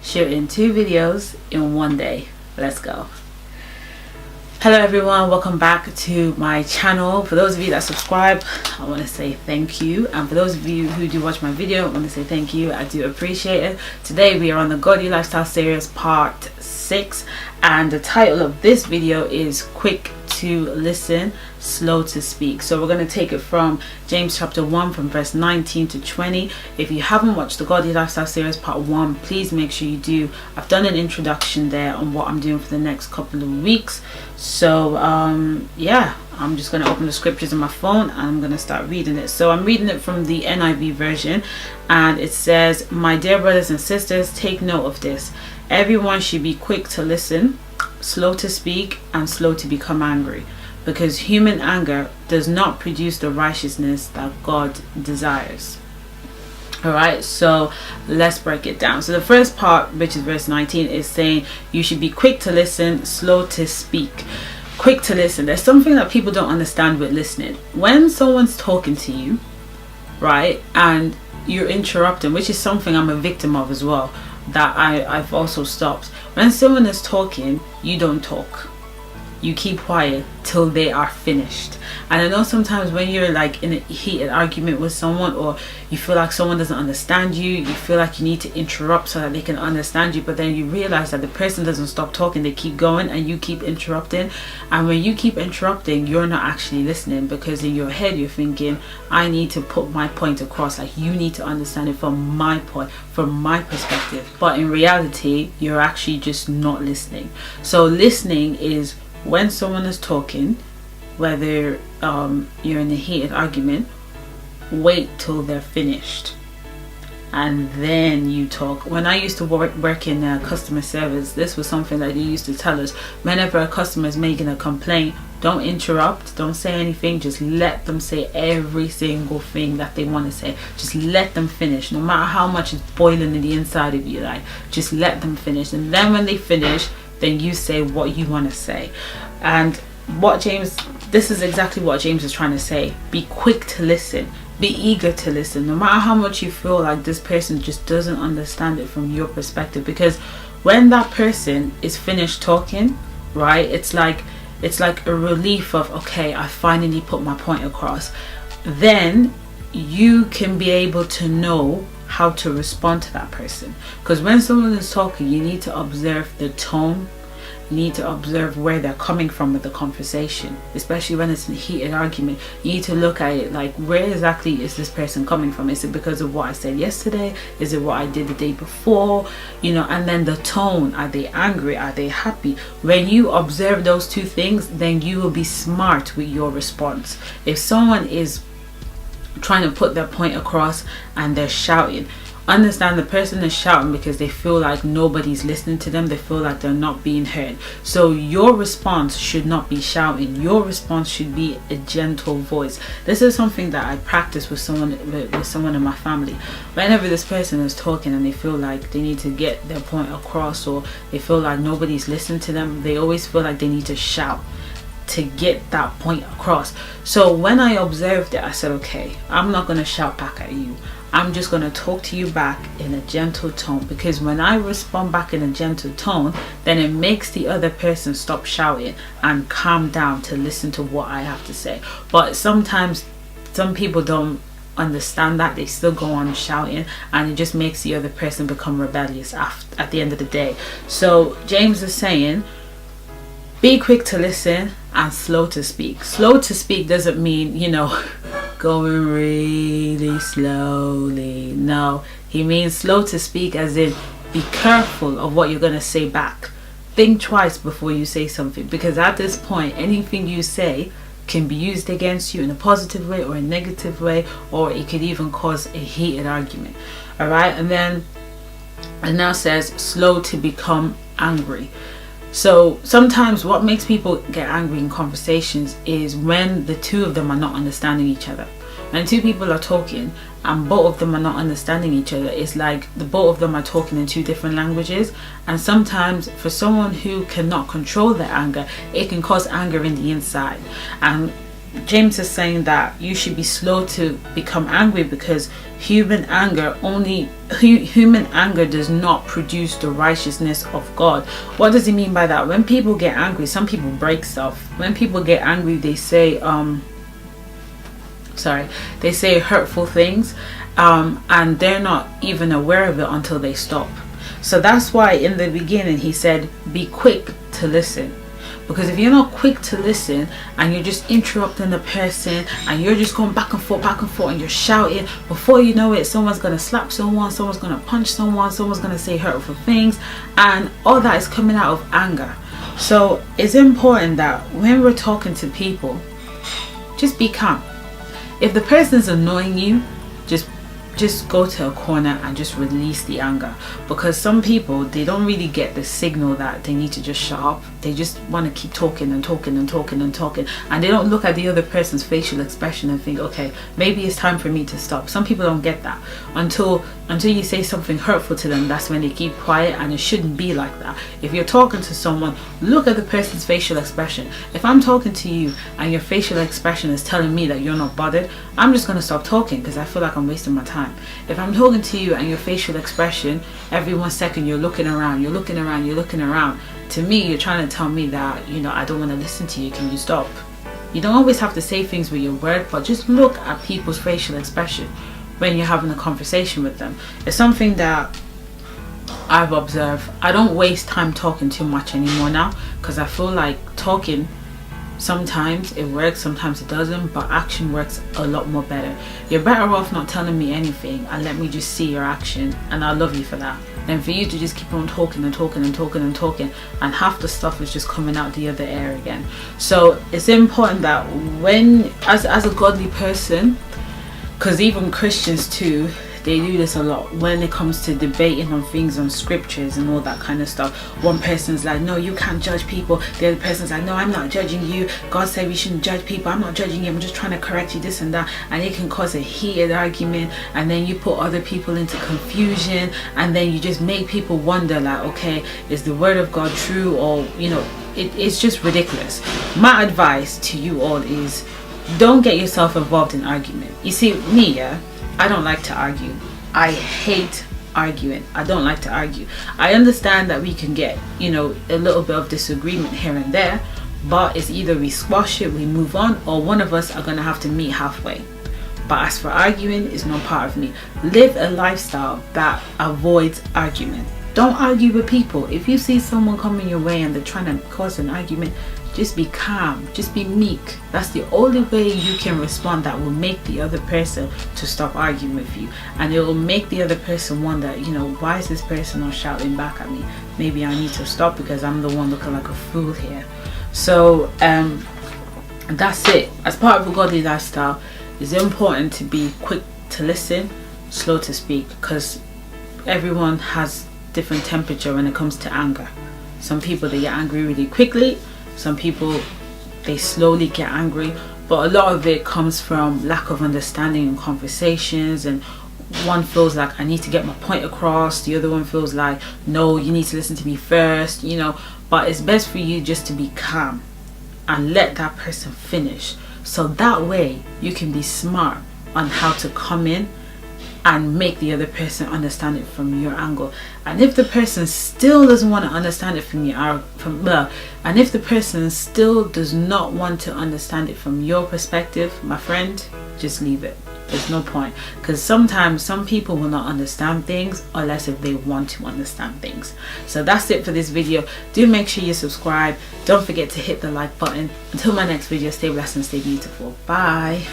shooting 2 videos in one day. Let's go. Hello everyone, welcome back to my channel. For those of you that subscribe, I want to say thank you, and for those of you who do watch my video, I want to say thank you. I do appreciate it. Today we are on the Godly Lifestyle series part 6, and the title of this video is Quick to Listen, Slow to Speak. So we're going to take it from James chapter 1 from verse 19 to 20. If you haven't watched the Godly Lifestyle series part 1, please make sure you do. I've done an introduction there on what I'm doing for the next couple of weeks. So yeah, I'm just going to open the scriptures on my phone and I'm going to start reading it. So I'm reading it from the NIV version, and it says, "My dear brothers and sisters, take note of this. Everyone should be quick to listen, slow to speak, and slow to become angry, because human anger does not produce the righteousness that God desires." Alright, so let's break it down. So the first part, which is verse 19, is saying you should be quick to listen, slow to speak. Quick to listen. There's something that people don't understand with listening. When someone's talking to you, right, and you're interrupting, which is something I'm a victim of as well, that I've also stopped. When someone is talking, you don't talk. You keep quiet till they are finished. And I know sometimes when you're like in a heated argument with someone, or you feel like someone doesn't understand you, you feel like you need to interrupt so that they can understand you, but then you realize that the person doesn't stop talking, they keep going, and you keep interrupting. And when you keep interrupting, you're not actually listening, because in your head you're thinking, I need to put my point across, like you need to understand it from my point, from my perspective. But in reality, you're actually just not listening. So listening is when someone is talking, whether you're in a heated argument, wait till they're finished and then you talk. When I used to work in customer service, this was something that they used to tell us. Whenever a customer is making a complaint, don't interrupt, don't say anything, just let them say every single thing that they want to say. Just let them finish, no matter how much is boiling in the inside of you, like just let them finish. And then when they finish, then you say what you want to say. And this is exactly what James is trying to say. Be quick to listen, be eager to listen, no matter how much you feel like this person just doesn't understand it from your perspective. Because when that person is finished talking, right, it's like a relief of, okay, I finally put my point across. Then you can be able to know how to respond to that person. Because when someone is talking, you need to observe the tone. You need to observe where they're coming from with the conversation, especially when it's a heated argument. You need to look at it like, where exactly is this person coming from? Is it because of what I said yesterday? Is it what I did the day before? You know, and then the tone. Are they angry? Are they happy? When you observe those two things, then you will be smart with your response. If someone is trying to put their point across and they're shouting, understand the person is shouting because they feel like nobody's listening to them. They feel like they're not being heard. So your response should not be shouting. Your response should be a gentle voice. This is something that I practice with someone in my family. Whenever this person is talking and they feel like they need to get their point across, or they feel like nobody's listening to them, they always feel like they need to shout to get that point across. So when I observed it, I said, okay, I'm not going to shout back at you. I'm just going to talk to you back in a gentle tone, because when I respond back in a gentle tone, then it makes the other person stop shouting and calm down to listen to what I have to say. But sometimes some people don't understand that. They still go on shouting, and it just makes the other person become rebellious at the end of the day. So James is saying, be quick to listen and slow to speak. Slow to speak doesn't mean, you know, going really slowly. No, he means slow to speak as in be careful of what you're going to say back. Think twice before you say something, because at this point, anything you say can be used against you in a positive way or a negative way, or it could even cause a heated argument. All right, and then it now says slow to become angry. So sometimes what makes people get angry in conversations is when the two of them are not understanding each other. When two people are talking and both of them are not understanding each other, it's like the both of them are talking in two different languages. And sometimes for someone who cannot control their anger, it can cause anger in the inside. And James is saying that you should be slow to become angry, because human anger does not produce the righteousness of God. What does he mean by that? When people get angry, some people break stuff. When people get angry, they say hurtful things, and they're not even aware of it until they stop. So that's why in the beginning he said, be quick to listen. Because if you're not quick to listen and you're just interrupting the person and you're just going back and forth and you're shouting, before you know it, someone's going to slap someone, someone's going to punch someone, someone's going to say hurtful things, and all that is coming out of anger. So it's important that when we're talking to people, just be calm. If the person's annoying you, just go to a corner and just release the anger. Because some people, they don't really get the signal that they need to just shut up. They just want to keep talking and talking and talking and talking, and they don't look at the other person's facial expression and think, okay, maybe it's time for me to stop. Some people don't get that until you say something hurtful to them. That's when they keep quiet, and it shouldn't be like that. If you're talking to someone, look at the person's facial expression. If I'm talking to you and your facial expression is telling me that you're not bothered, I'm just going to stop talking because I feel like I'm wasting my time. If I'm talking to you and your facial expression, every 1 second you're looking around, to me you're trying to tell me that, I don't want to listen to you. Can you stop? You don't always have to say things with your word, but just look at people's facial expression when you're having a conversation with them. It's something that I've observed. I don't waste time talking too much anymore now, because I feel like talking, sometimes it works, sometimes it doesn't, but action works a lot more better. You're better off not telling me anything and let me just see your action, and I love you for that, than for you to just keep on talking and talking and talking and talking, and half the stuff is just coming out the other air again. So it's important that when, as a godly person, because even Christians too, they do this a lot when it comes to debating on things, on scriptures and all that kind of stuff. One person's like, no, you can't judge people. The other person's like, no, I'm not judging you. God said we shouldn't judge people. I'm not judging you. I'm just trying to correct you, this and that. And it can cause a heated argument, and then you put other people into confusion, and then you just make people wonder, like, okay, is the word of God true? Or, it's just ridiculous. My advice to you all is, don't get yourself involved in argument. You see, me, I don't like to argue. I hate arguing. I don't like to argue. I understand that we can get, a little bit of disagreement here and there, but it's either we squash it, we move on, or one of us are going to have to meet halfway. But as for arguing, it's not part of me. Live a lifestyle that avoids argument. Don't argue with people. If you see someone coming your way and they're trying to cause an argument, just be calm, just be meek. That's the only way you can respond that will make the other person to stop arguing with you. And it will make the other person wonder, why is this person not shouting back at me? Maybe I need to stop because I'm the one looking like a fool here. So that's it. As part of a godly lifestyle, it's important to be quick to listen, slow to speak, because everyone has different temperature when it comes to anger. Some people, they get angry really quickly. Some people, they slowly get angry, but a lot of it comes from lack of understanding in conversations, and one feels like I need to get my point across, the other one feels like, no, you need to listen to me first, but it's best for you just to be calm and let that person finish, so that way you can be smart on how to come in and make the other person understand it from your angle. And if the person still doesn't want to understand it and if the person still does not want to understand it from your perspective, my friend, just leave it. There's no point, because sometimes some people will not understand things unless if they want to understand things. So that's it for this video. Do make sure you subscribe. Don't forget to hit the like button. Until my next video, stay blessed and stay beautiful. Bye.